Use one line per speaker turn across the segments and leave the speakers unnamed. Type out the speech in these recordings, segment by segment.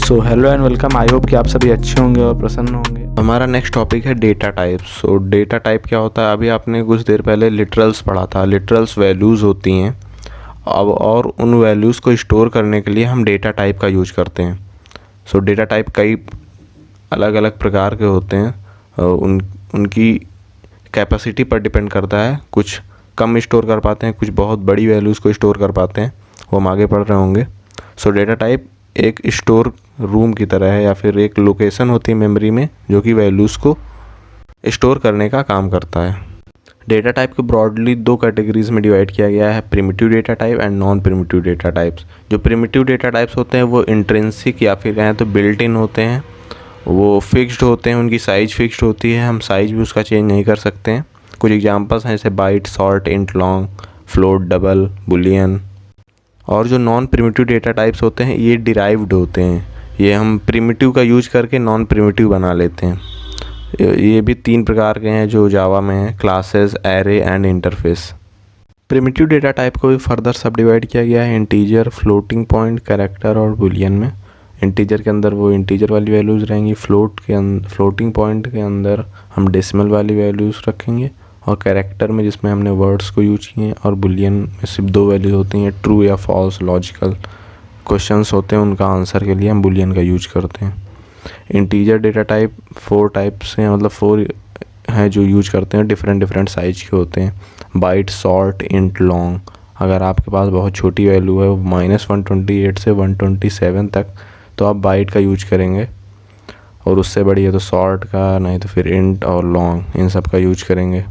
So hello and welcome. I hope कि आप सभी अच्छे होंगे और प्रसन्न होंगे।
हमारा नेक्स्ट टॉपिक है डेटा टाइप। सो डेटा टाइप क्या होता है? अभी आपने कुछ देर पहले लिटरल्स पढ़ा था। लिटरल्स वैल्यूज़ होती हैं अब, और उन वैल्यूज़ को स्टोर करने के लिए हम डेटा टाइप का यूज करते हैं। सो डेटा टाइप कई अलग अलग प्रकार के होते हैं। उनकी कैपेसिटी पर डिपेंड करता है। कुछ कम स्टोर कर पाते हैं, कुछ बहुत बड़ी वैल्यूज़ को स्टोर कर पाते हैं, वो हम आगे पढ़ रहे होंगे। सो डेटा टाइप एक स्टोर रूम की तरह है, या फिर एक लोकेशन होती है मेमोरी में जो कि वैल्यूज़ को स्टोर करने का काम करता है। डेटा टाइप को ब्रॉडली दो कैटेगरीज में डिवाइड किया गया है, primitive data type and non primitive data types. जो प्रिमिटिव डेटा टाइप्स होते हैं वो इंट्रिंसिक या फिर कहें तो बिल्ट इन होते हैं, वो फिक्स्ड होते हैं, उनकी साइज़ फिक्स्ड होती है, हम साइज़ भी उसका चेंज नहीं कर सकते हैं। कुछ एग्जांपल्स हैं जैसे byte, short, int, long, float, double, boolean. और जो नॉन प्रिमिटिव डेटा टाइप्स होते हैं ये डिराइव्ड होते हैं, ये हम प्रिमिटिव का यूज करके नॉन प्रिमिटिव बना लेते हैं। ये भी तीन प्रकार के हैं जो जावा में हैं, classes, array and interface. Primitive data type को भी फर्दर सब डिवाइड किया गया है इंटीजर, फ्लोटिंग पॉइंट, कैरेक्टर और बुलियन में। इंटीजर के अंदर वो इंटीजर वाली वैल्यूज़ रहेंगी, फ्लोटिंग पॉइंट के अंदर हम डेसिमल वाली वैल्यूज़ रखेंगे, और कैरेक्टर में जिसमें हमने वर्ड्स को यूज किए हैं, और बुलियन में सिर्फ दो वैल्यूज होती हैं, ट्रू या फॉल्स। लॉजिकल क्वेश्चंस होते हैं, उनका आंसर के लिए हम बुलियन का यूज करते हैं। इंटीजर डेटा टाइप 4 टाइप्स हैं, मतलब 4 हैं जो यूज करते हैं, डिफरेंट साइज के होते हैं। Byte, short, int, long. अगर आपके पास बहुत छोटी वैल्यू है, -128 से 127 तक, तो आप बाइट का यूज करेंगे, और उससे बड़ी है तो शॉर्ट का, नहीं तो फिर इंट और लॉन्ग, इन सब का यूज करेंगे।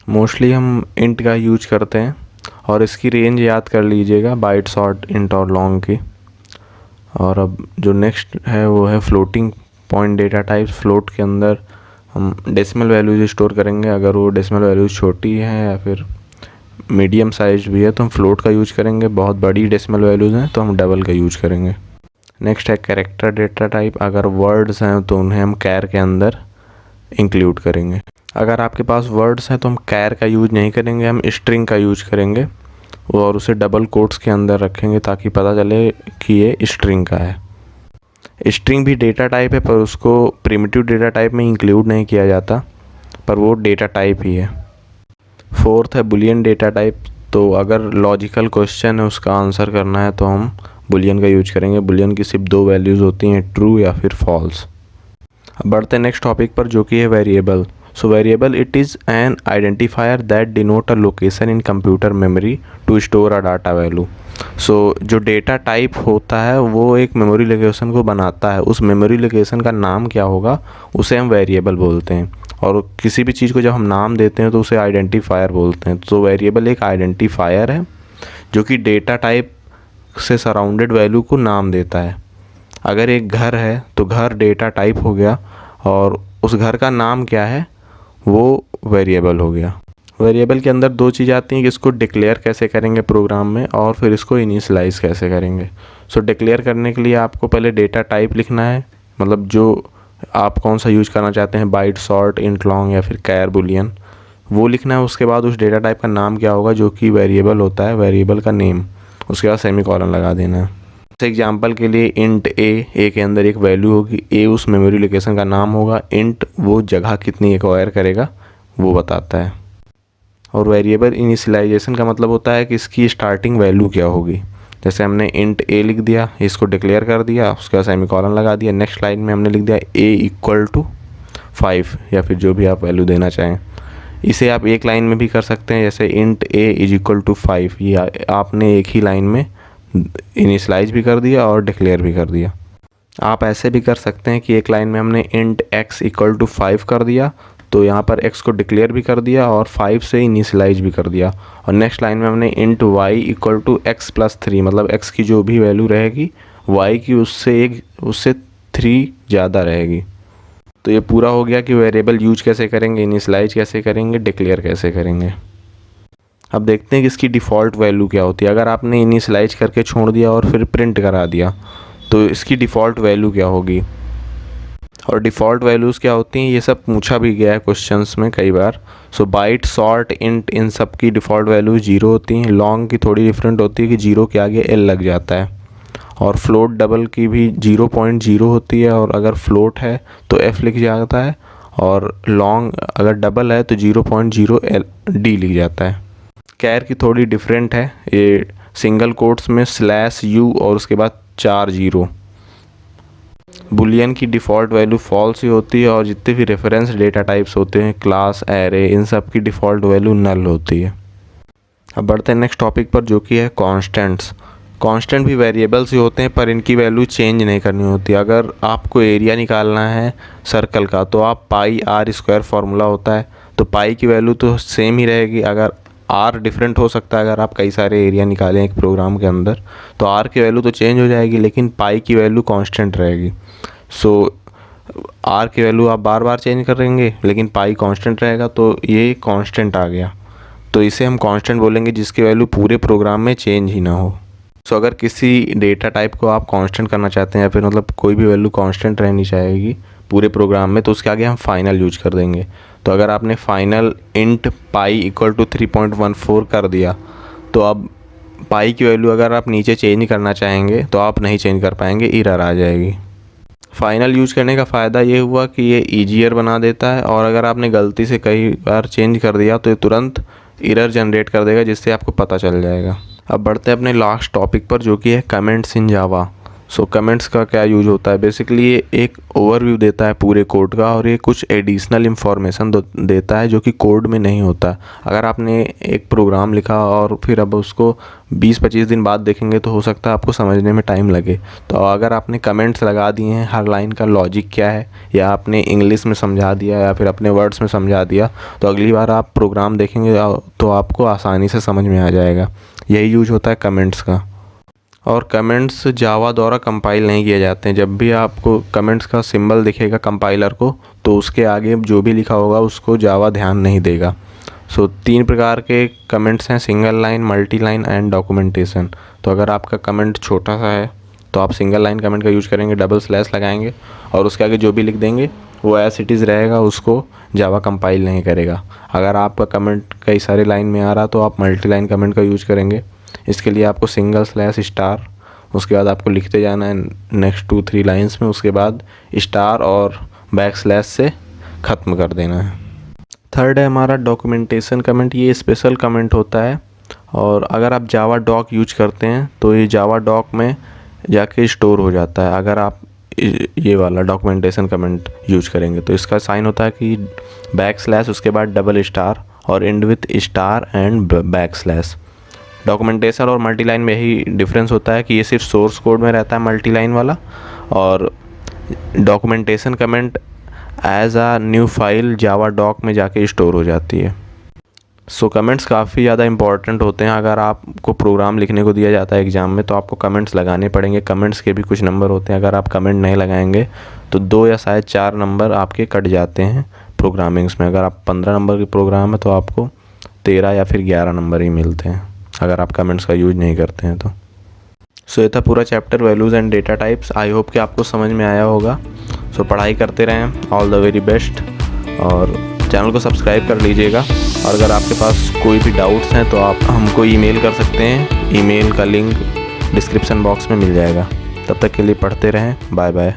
मोस्टली हम इंट का यूज करते हैं, और इसकी रेंज याद कर लीजिएगा, बाइट, शॉर्ट, इंट और लॉन्ग की। और अब जो नेक्स्ट है वो है floating point data type. Float के अंदर हम डेसिमल वैल्यूज स्टोर करेंगे। अगर वो डेसिमल वैल्यूज छोटी है या फिर मीडियम साइज भी है तो हम फ्लोट का यूज करेंगे। बहुत बड़ी डेसिमल वैल्यूज़ हैं तो हम डबल का यूज करेंगे। नेक्स्ट है कैरेक्टर डेटा टाइप। अगर वर्ड्स हैं तो उन्हें हम कैर के अंदर इंक्लूड करेंगे। अगर आपके पास वर्ड्स हैं तो हम कैर का यूज नहीं करेंगे, हम स्ट्रिंग का यूज करेंगे, और उसे डबल कोट्स के अंदर रखेंगे ताकि पता चले कि ये स्ट्रिंग का है। स्ट्रिंग भी डेटा टाइप है, पर उसको प्रिमिटिव डेटा टाइप में इंक्लूड नहीं किया जाता, पर वो डेटा टाइप ही है। फोर्थ है बुलियन डेटा टाइप। तो अगर लॉजिकल क्वेश्चन है, उसका आंसर करना है, तो हम बुलियन का यूज करेंगे। बुलियन की सिर्फ दो वैल्यूज़ होती हैं, ट्रू या फिर फॉल्स। अब बढ़ते हैं नेक्स्ट टॉपिक पर, जो कि है variable. So variable, it is an identifier that denote a location in computer memory to store a data value. So जो डेटा टाइप होता है वो एक मेमोरी लोकेशन को बनाता है। उस मेमोरी लोकेशन का नाम क्या होगा उसे हम वेरिएबल बोलते हैं, और किसी भी चीज़ को जब हम नाम देते हैं तो उसे आइडेंटिफायर बोलते हैं। तो वेरिएबल एक आइडेंटिफायर है जो कि डेटा टाइप से सराउंडेड वैल्यू को नाम देता है। अगर एक घर है तो घर डेटा टाइप हो गया, और उस घर का नाम क्या है वो वेरिएबल हो गया। वेरिएबल के अंदर दो चीज़ आती हैं कि इसको डिक्लेयर कैसे करेंगे प्रोग्राम में, और फिर इसको इनिशियलाइज़ कैसे करेंगे। सो डिक्लेयर करने के लिए आपको पहले डेटा टाइप लिखना है, मतलब जो आप कौन सा यूज़ करना चाहते हैं, बाइट, शॉर्ट, इंट, लॉन्ग या फिर कैर, बुलियन, वो लिखना है। उसके बाद उस डेटा टाइप का नाम क्या होगा जो कि वेरिएबल होता है, वेरिएबल का नेम, उसके बाद सेमीकोलन लगा देना है। एग्जाम्पल के लिए इंट ए के अंदर एक वैल्यू होगी, ए उस मेमोरी लोकेशन का नाम होगा, इंट वो जगह कितनी एक्वायर करेगा वो बताता है। और वेरिएबल इनिशियलाइजेशन का मतलब होता है कि इसकी स्टार्टिंग वैल्यू क्या होगी। जैसे हमने इंट ए लिख दिया, इसको डिक्लेयर कर दिया, उसके बाद सेमीकोलन लगा दिया, नेक्स्ट लाइन में हमने लिख दिया ए = 5 या फिर जो भी आप वैल्यू देना चाहें। इसे आप एक लाइन में भी कर सकते हैं, जैसे इंट ए = 5, ये आपने एक ही लाइन में इनिशियलाइज भी कर दिया और डिक्लेयर भी कर दिया। आप ऐसे भी कर सकते हैं कि एक लाइन में हमने इंट x = 5 कर दिया, तो यहाँ पर x को डिक्लेयर भी कर दिया और 5 से इनिशियलाइज भी कर दिया, और नेक्स्ट लाइन में हमने इंट y = x + 3, मतलब x की जो भी वैल्यू रहेगी y की उससे 3 ज़्यादा रहेगी। तो ये पूरा हो गया कि वेरिएबल यूज कैसे करेंगे, इनिशियलाइज कैसे करेंगे, डिक्लेयर कैसे करेंगे। अब देखते हैं कि इसकी डिफ़ॉल्ट वैल्यू क्या होती है। अगर आपने इनिशियलाइज करके छोड़ दिया और फिर प्रिंट करा दिया तो इसकी डिफ़ॉल्ट वैल्यू क्या होगी, और डिफ़ॉल्ट वैल्यूज़ क्या होती हैं, ये सब पूछा भी गया है क्वेश्चंस में कई बार। सो बाइट, शॉर्ट, इंट, इन सब की डिफ़ॉल्ट वैल्यू 0 होती हैं। लॉन्ग की थोड़ी डिफरेंट होती है कि 0 के आगे L लग जाता है, और फ्लोट डबल की भी 0.0 होती है, और अगर फ्लोट है तो f लिख जाता है, और लॉन्ग अगर डबल है तो 0.0 d लिख जाता है। कैर की थोड़ी डिफरेंट है, ये सिंगल कोट्स में /u और उसके बाद 4 0। बुलियन की डिफ़ॉल्ट वैल्यू फॉल्स ही होती है, और जितने भी रेफरेंस डेटा टाइप्स होते हैं, क्लास, एरे, इन सब की डिफ़ॉल्ट वैल्यू नल होती है। अब बढ़ते हैं नेक्स्ट टॉपिक पर, जो कि है कॉन्स्टेंट्स। कॉन्स्टेंट भी वेरिएबल्स ही होते हैं, पर इनकी वैल्यू चेंज नहीं करनी होती। अगर आपको एरिया निकालना है सर्कल का, तो आप पाई आर स्क्वायर फार्मूला होता है, तो पाई की वैल्यू तो सेम ही रहेगी। अगर आर डिफरेंट हो सकता है, अगर आप कई सारे एरिया निकालें एक प्रोग्राम के अंदर, तो आर की वैल्यू तो चेंज हो जाएगी, लेकिन पाई की वैल्यू कांस्टेंट रहेगी। सो आर की वैल्यू आप बार बार चेंज करेंगे, लेकिन पाई कांस्टेंट रहेगा, तो ये कांस्टेंट आ गया। तो इसे हम कांस्टेंट बोलेंगे जिसकी वैल्यू पूरे प्रोग्राम में चेंज ही ना हो। सो अगर किसी डेटा टाइप को आप कांस्टेंट करना चाहते हैं, या फिर मतलब कोई भी वैल्यू कांस्टेंट रहनी चाहिए पूरे प्रोग्राम में, तो उसके आगे हम फाइनल यूज कर देंगे। तो अगर आपने final int pi equal to 3.14 कर दिया, तो अब पाई की वैल्यू अगर आप नीचे चेंज करना चाहेंगे तो आप नहीं चेंज कर पाएंगे, एरर आ जाएगी। फाइनल यूज करने का फ़ायदा ये हुआ कि ये ईजियर बना देता है, और अगर आपने गलती से कई बार चेंज कर दिया तो ये तुरंत एरर जनरेट कर देगा, जिससे आपको पता चल जाएगा। अब बढ़ते हैं अपने लास्ट टॉपिक पर, जो कि है comments in Java. So comments का क्या यूज होता है? बेसिकली ये एक ओवरव्यू देता है पूरे कोड का, और ये कुछ एडिशनल इंफॉर्मेशन देता है जो कि कोड में नहीं होता। अगर आपने एक प्रोग्राम लिखा और फिर अब उसको 20-25 दिन बाद देखेंगे, तो हो सकता है आपको समझने में टाइम लगे। तो अगर आपने कमेंट्स लगा दिए हैं, हर लाइन का लॉजिक क्या है, या आपने इंग्लिश में समझा दिया या फिर अपने वर्ड्स में समझा दिया, तो अगली बार आप प्रोग्राम देखेंगे तो आपको आसानी से समझ में आ जाएगा। यही यूज होता है कमेंट्स का। और कमेंट्स जावा द्वारा कंपाइल नहीं किए जाते हैं। जब भी आपको कमेंट्स का सिंबल दिखेगा कंपाइलर को, तो उसके आगे जो भी लिखा होगा उसको जावा ध्यान नहीं देगा। सो 3 प्रकार के कमेंट्स हैं, single line, multi line and documentation. तो अगर आपका कमेंट छोटा सा है तो आप सिंगल लाइन कमेंट का यूज करेंगे, डबल स्लैश लगाएंगे, और उसके आगे जो भी लिख देंगे वो एज इट इज़ रहेगा, उसको जावा कंपाइल नहीं करेगा। अगर आपका कमेंट कई सारे लाइन में आ रहा तो आप मल्टी लाइन कमेंट का यूज करेंगे। इसके लिए आपको सिंगल स्लैश स्टार, उसके बाद आपको लिखते जाना है नेक्स्ट 2-3 लाइंस में, उसके बाद स्टार और बैक स्लैश से ख़त्म कर देना है। थर्ड है हमारा डॉक्यूमेंटेशन कमेंट। ये स्पेशल कमेंट होता है, और अगर आप जावा डॉक यूज करते हैं तो ये जावा डॉक में जाके स्टोर हो जाता है। अगर आप ये वाला डॉक्यूमेंटेशन कमेंट यूज करेंगे तो इसका साइन होता है कि बैक स्लैश, उसके बाद डबल स्टार और and with star and back slash. Documentation और मल्टी लाइन में यही डिफरेंस होता है कि ये सिर्फ सोर्स कोड में रहता है मल्टी लाइन वाला, और डॉक्यूमेंटेशन कमेंट एज आ न्यू फाइल जावा डॉक में जाके स्टोर हो जाती है। सो कमेंट्स काफ़ी ज़्यादा इंपॉर्टेंट होते हैं। अगर आपको प्रोग्राम लिखने को दिया जाता है एग्ज़ाम में, तो आपको कमेंट्स लगाने पड़ेंगे। कमेंट्स के भी कुछ नंबर होते हैं, अगर आप कमेंट नहीं लगाएंगे तो 2 या शायद 4 नंबर आपके कट जाते हैं प्रोग्रामिंग्स में। अगर आप 15 नंबर के प्रोग्राम है तो आपको 13 या फिर 11 नंबर ही मिलते हैं अगर आप कमेंट्स का यूज नहीं करते हैं तो। सो ये था पूरा chapter values and data types. I hope कि आपको समझ में आया होगा। सो पढ़ाई करते रहें, ऑल द वेरी बेस्ट, और चैनल को सब्सक्राइब कर लीजिएगा। और अगर आपके पास कोई भी डाउट्स हैं तो आप हमको ईमेल कर सकते हैं। ईमेल का लिंक डिस्क्रिप्शन बॉक्स में मिल जाएगा। तब तक के लिए पढ़ते रहें। Bye bye.